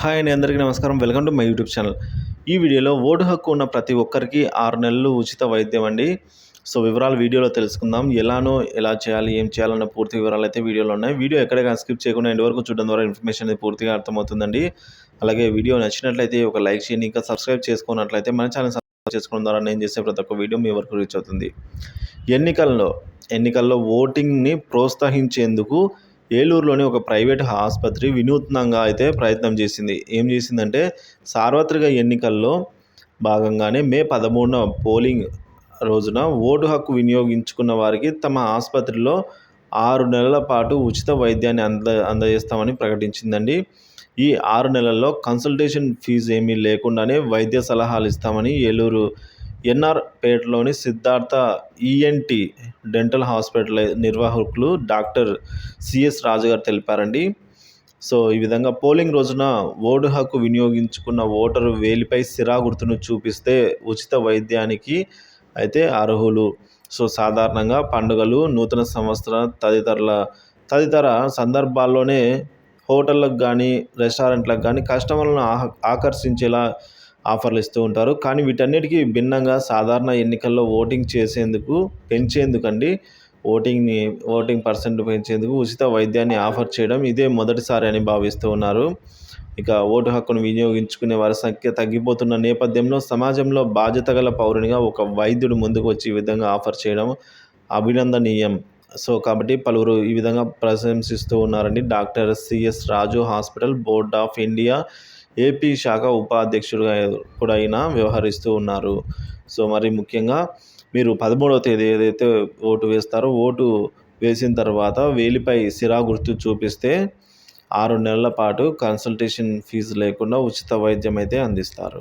Hi అండి, అందరికీ నమస్కారం. Welcome to my YouTube channel. ఈ వీడియోలో ఓటు హక్కు ఉన్న ప్రతి ఒక్కరికి 6 నెలలు ఉచిత వైద్యం అండి. సో వివరాలు వీడియోలో తెలుసుకుందాం. ఎలా చేయాలి, ఏం చేయాలన్న పూర్తి వివరాలు అయితే వీడియోలో ఉన్నాయి. వీడియో ఎక్కడైనా స్కిప్ చేయకుండా ఎండ్ వరకు చూడడం ద్వారా ఇన్ఫర్మేషన్ అనేది పూర్తిగా అర్థమవుతుందండి. అలాగే వీడియో నచ్చినట్లయితే ఒక లైక్ చేయండి. ఇంకా సబ్స్క్రైబ్ చేసుకున్నట్లయితే మన ఛానల్ సబ్స్క్రైబ్ చేసుకోవడం ద్వారా నేను చేసే ప్రతి ఒక్క వీడియో మీ వరకు రీచ్ అవుతుంది. ఎన్నికల్లో ఓటింగ్ని ప్రోత్సహించేందుకు ఏలూరులోని ఒక ప్రైవేట్ ఆసుపత్రి వినూత్నంగా అయితే ప్రయత్నం చేసింది. ఏం చేసిందంటే, సార్వత్రిక ఎన్నికల్లో భాగంగానే మే 13న పోలింగ్ రోజున ఓటు హక్కు వినియోగించుకున్న వారికి తమ ఆసుపత్రిలో 6 నెలల పాటు ఉచిత వైద్యాన్ని అందజేస్తామని ప్రకటించిందండి. ఈ 6 నెలల్లో కన్సల్టేషన్ ఫీజు ఏమీ లేకుండానే వైద్య సలహాలు ఇస్తామని ఏలూరు ఎన్ఆర్ పేటలోని సిద్ధార్థ ఈఎన్టీ డెంటల్ హాస్పిటల్ నిర్వాహకులు డాక్టర్ సిఎస్ రాజు గారు తెలిపారండి. సో ఈ విధంగా పోలింగ్ రోజున ఓటు హక్కు వినియోగించుకున్న ఓటరు వేలిపై సిరా గుర్తును చూపిస్తే ఉచిత వైద్యానికి అయితే అర్హులు. సో సాధారణంగా పండుగలు, నూతన సంవత్సరం తదితర సందర్భాల్లోనే హోటళ్ళకు కానీ, రెస్టారెంట్లకు కానీ కస్టమర్లను ఆకర్షించేలా ఆఫర్లు ఇస్తూ ఉంటారు. కానీ వీటన్నిటికీ భిన్నంగా సాధారణ ఎన్నికల్లో పెంచేందుకండి ఓటింగ్ పర్సెంట్ పెంచేందుకు ఉచిత వైద్యాన్ని ఆఫర్ చేయడం ఇదే మొదటిసారి అని భావిస్తూ ఉన్నారు. ఇక ఓటు హక్కును వినియోగించుకునే వారి సంఖ్య తగ్గిపోతున్న నేపథ్యంలో సమాజంలో బాధ్యత గల పౌరునిగా ఒక వైద్యుడు ముందుకు వచ్చి ఈ విధంగా ఆఫర్ చేయడం అభినందనీయం. సో కాబట్టి పలువురు ఈ విధంగా ప్రశంసిస్తూ ఉన్నారండి. Doctor CS Raju hospital board of India AP శాఖ ఉపాధ్యక్షుడుగా కూడా అయినా వ్యవహరిస్తూ ఉన్నారు. సో మరి ముఖ్యంగా మీరు 13వ తేదీ ఏదైతే ఓటు వేస్తారో, ఓటు వేసిన తర్వాత వేలిపై సిరా గుర్తు చూపిస్తే 6 నెలల పాటు కన్సల్టేషన్ ఫీజు లేకుండా ఉచిత వైద్యం అయితే అందిస్తారు.